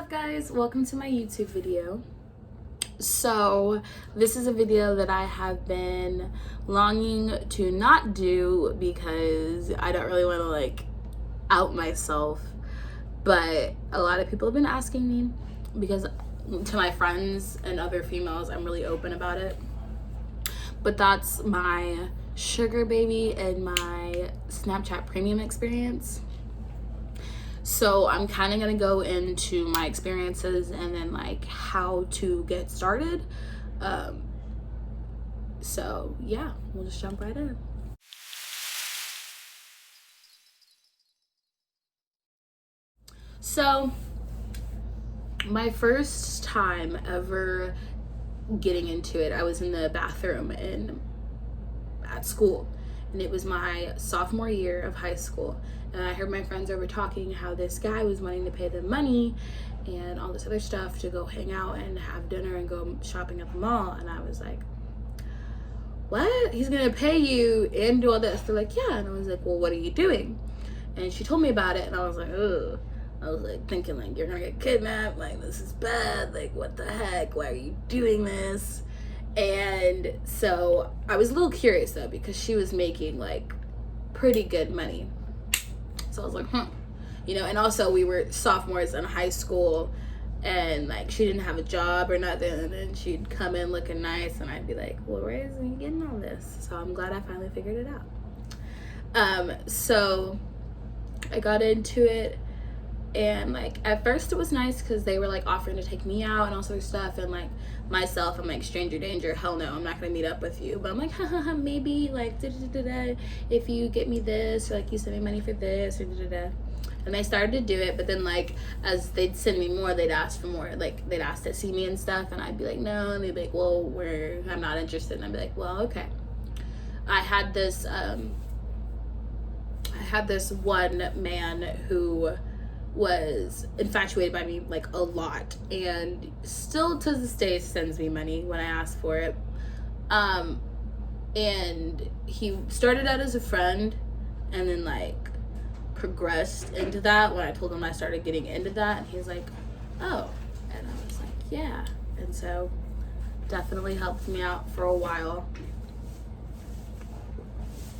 up, guys? Welcome to my YouTube video. So this is a video that I have been longing to not do because I don't really want to like out myself, but a lot of people have been asking me because to my friends and other females I'm really open about it. But that's my sugar baby and my Snapchat premium experience. So I'm kind of going to go into my experiences and then like how to get started. So yeah, we'll just jump right in. So my first time ever getting into it, I was in the bathroom at school, and it was my sophomore year of high school. And I heard my friends over talking how this guy was wanting to pay them money and all this other stuff to go hang out and have dinner and go shopping at the mall. And I was like, what? He's gonna pay you and do all this? They're like, yeah. And I was like, well, what are you doing? And she told me about it, and I was like, ugh. I was like thinking like, you're gonna get kidnapped, like this is bad, like what the heck, why are you doing this? And so I was a little curious though, because she was making like pretty good money. So I was like, you know, and also we were sophomores in high school, and like she didn't have a job or nothing, and she'd come in looking nice, and I'd be like, well, where is he getting all this? So I'm glad I finally figured it out. So I got into it, and like at first it was nice because they were like offering to take me out and all sorts of stuff, and like myself, I'm like, stranger danger, hell no, I'm not gonna meet up with you. But I'm like, haha, maybe like if you get me this, or like you send me money for this, or and they started to do it. But then like as they'd send me more, they'd ask for more, like they'd ask to see me and stuff, and I'd be like, no, and they'd be like, well, I'm not interested. And I'd be like, well, okay. I had this one man who was infatuated by me like a lot, and still to this day sends me money when I ask for it. And he started out as a friend and then like progressed into that when I told him I started getting into that, and he's like, oh. And I was like, yeah. And so definitely helped me out for a while,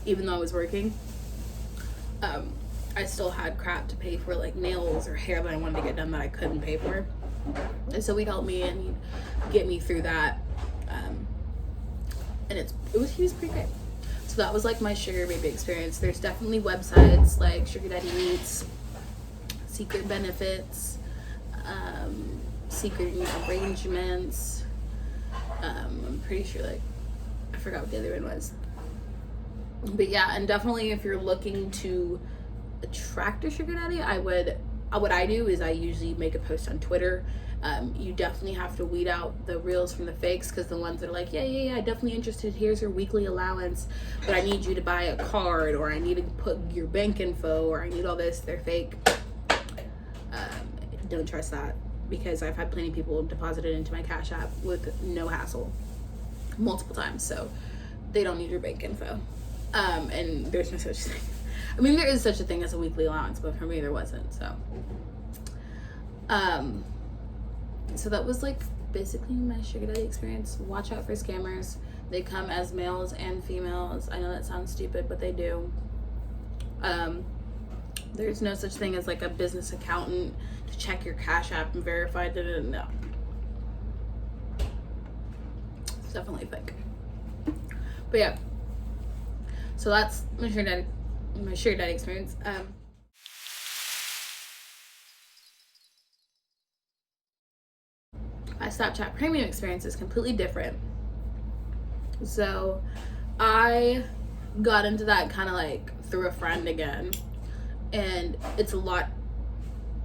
even though I was working. I still had crap to pay for, like nails or hair that I wanted to get done that I couldn't pay for. And so he'd help me and he'd get me through that. And he was pretty great. So that was like my sugar baby experience. There's definitely websites like Sugar Daddy Meets, Secret Benefits, Secret Arrangements. I'm pretty sure, like, I forgot what the other one was. But yeah, and definitely if you're looking to attract a sugar daddy, what I do is I usually make a post on Twitter. You definitely have to weed out the reals from the fakes, because the ones that are like, yeah, definitely interested, here's your weekly allowance, but I need you to buy a card, or I need to put your bank info, or I need all this, they're fake. Don't trust that, because I've had plenty of people deposit it into my Cash App with no hassle multiple times, so they don't need your bank info. And there's no such thing. I mean, there is such a thing as a weekly allowance, but for me there wasn't. So so that was like basically my sugar daddy experience. Watch out for scammers. They come as males and females. I know that sounds stupid, but they do. There's no such thing as like a business accountant to check your Cash App and verify. No, it's definitely fake. But yeah, so that's my sugar daddy experience. My Snapchat premium experience is completely different. So I got into that kind of like through a friend again, and it's a lot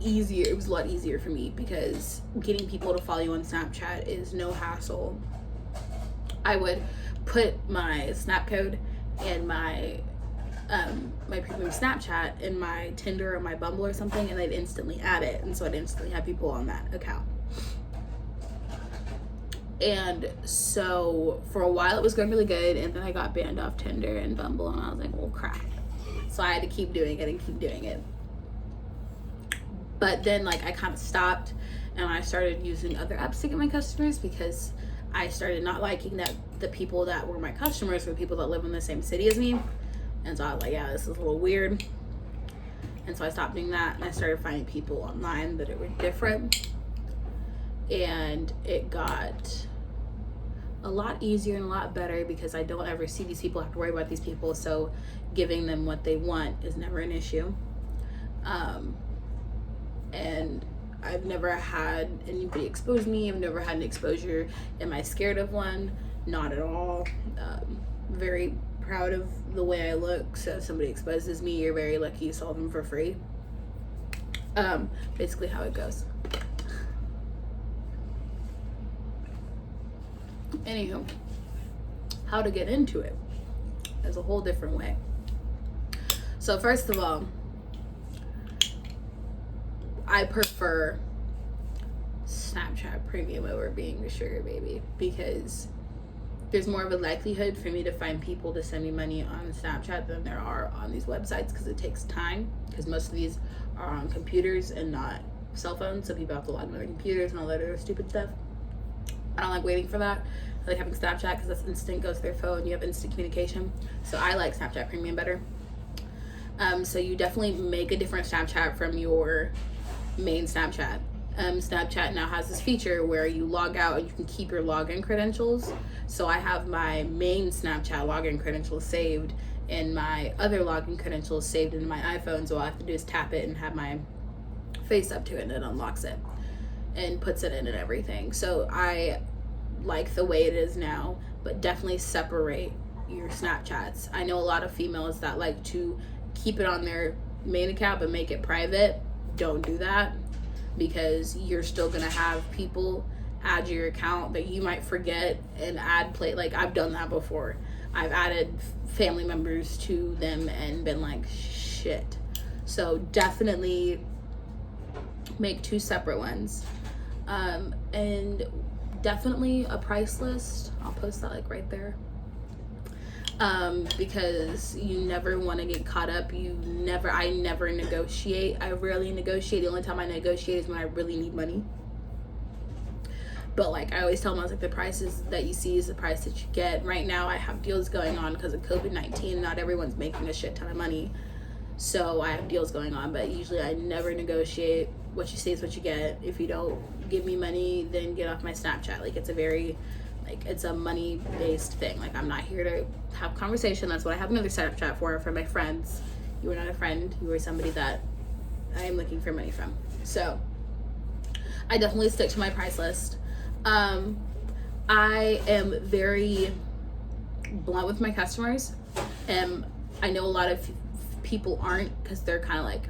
easier. It was a lot easier for me because getting people to follow you on Snapchat is no hassle. I would put my snap code and my premium Snapchat in my Tinder or my Bumble or something, and they'd instantly add it, and so I'd instantly have people on that account. And so for a while it was going really good, and then I got banned off Tinder and Bumble, and I was like, well, crap. So I had to keep doing it. But then like I kind of stopped, and I started using other apps to get my customers because I started not liking that the people that were my customers were people that live in the same city as me. And so I was like, yeah, this is a little weird. And so I stopped doing that, and I started finding people online that were different. And it got a lot easier and a lot better because I don't ever see these people, I have to worry about these people. So giving them what they want is never an issue. And I've never had anybody expose me. I've never had an exposure. Am I scared of one? Not at all. Very proud of the way I look. So if somebody exposes me, you're very lucky you saw them for free. Basically how it goes. Anywho, how to get into it is a whole different way. So first of all, I prefer Snapchat Premium over being a sugar baby because there's more of a likelihood for me to find people to send me money on Snapchat than there are on these websites because it takes time, because most of these are on computers and not cell phones, so people have to log into their computers and all that other stupid stuff. I don't like waiting for that. I like having Snapchat because that's instant, goes to their phone, you have instant communication. So I like Snapchat Premium better. So you definitely make a different Snapchat from your main Snapchat. Snapchat now has this feature where you log out and you can keep your login credentials. So I have my main Snapchat login credentials saved and my other login credentials saved in my iPhone. So all I have to do is tap it and have my face up to it, and it unlocks it and puts it in and everything. So I like the way it is now, but definitely separate your Snapchats. I know a lot of females that like to keep it on their main account but make it private. Don't do that, because you're still gonna have people add your account that you might forget and add like I've done that before. I've added family members to them and been like, shit. So definitely make two separate ones. And definitely a price list. I'll post that like right there. Because you never want to get caught up. I never negotiate. I rarely negotiate. The only time I negotiate is when I really need money. But like I always tell them, I was like, the prices that you see is the price that you get. Right now I have deals going on because of COVID-19. Not everyone's making a shit ton of money. So I have deals going on, but usually I never negotiate. What you see is what you get. If you don't give me money, then get off my Snapchat. Like it's a very, like it's a money based thing. Like I'm not here to have conversation. That's what I have another Snapchat for my friends. You were not a friend. You were somebody that I am looking for money from. So I definitely stick to my price list. I am very blunt with my customers. I know a lot of people aren't, because they're kind of like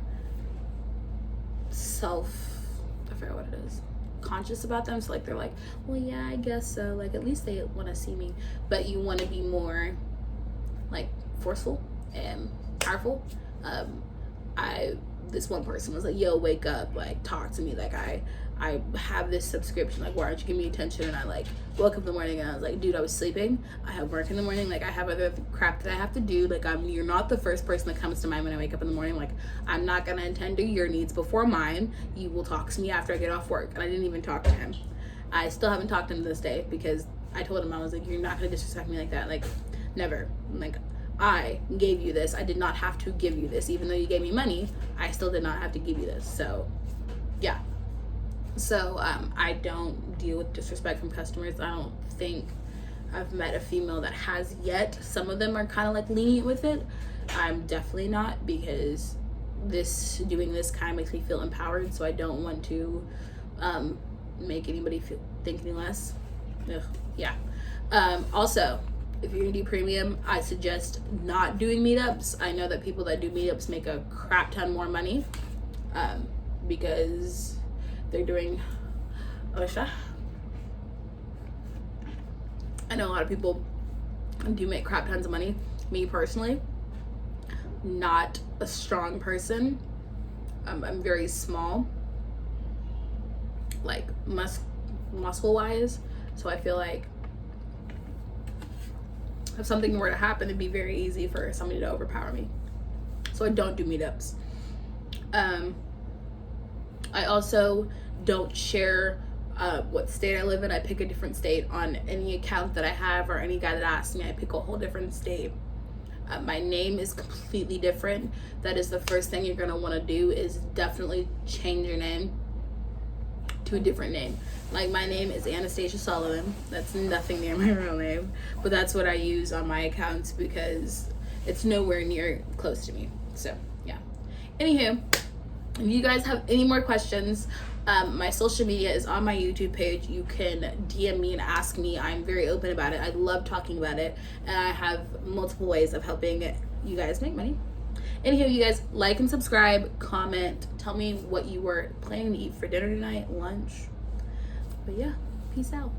I forget what it is, conscious about them. So like they're like, well, yeah, I guess so. Like at least they want to see me. But you want to be more like forceful and powerful. This one person was like, yo, wake up, like talk to me. Like I have this subscription, like why aren't you giving me attention? And I like woke up in the morning and I was like, dude, I was sleeping. I have work in the morning. Like I have other crap that I have to do. Like you're not the first person that comes to mind when I wake up in the morning. Like I'm not gonna attend to your needs before mine. You will talk to me after I get off work. And I didn't even talk to him. I still haven't talked to him to this day because I told him, I was like, you're not gonna disrespect me like that. Like never. Like I gave you this. I did not have to give you this. Even though you gave me money, I still did not have to give you this. So yeah. So I don't deal with disrespect from customers. I don't think I've met a female that has yet. Some of them are kind of like lenient with it. I'm definitely not, because doing this kind of makes me feel empowered. So I don't want to make anybody think any less. Ugh, yeah. Also, if you're gonna do premium, I suggest not doing meetups. I know that people that do meetups make a crap ton more money because they're doing OSHA. I know a lot of people do make crap tons of money. Me personally, not a strong person. I'm very small, like muscle wise. So I feel like if something were to happen, it'd be very easy for somebody to overpower me. So I don't do meetups. I also don't share what state I live in. I pick a different state on any account that I have, or any guy that asks me, I pick a whole different state. My name is completely different. That is the first thing you're going to want to do, is definitely change your name to a different name. Like, my name is Anastasia Sullivan. That's nothing near my real name, but that's what I use on my accounts because it's nowhere near close to me. So yeah. Anywho, if you guys have any more questions, my social media is on my YouTube page. You can DM me and ask me. I'm very open about it. I love talking about it, and I have multiple ways of helping you guys make money. Anywho, you guys, like and subscribe, comment, tell me what you were planning to eat for dinner tonight, lunch. But yeah, peace out.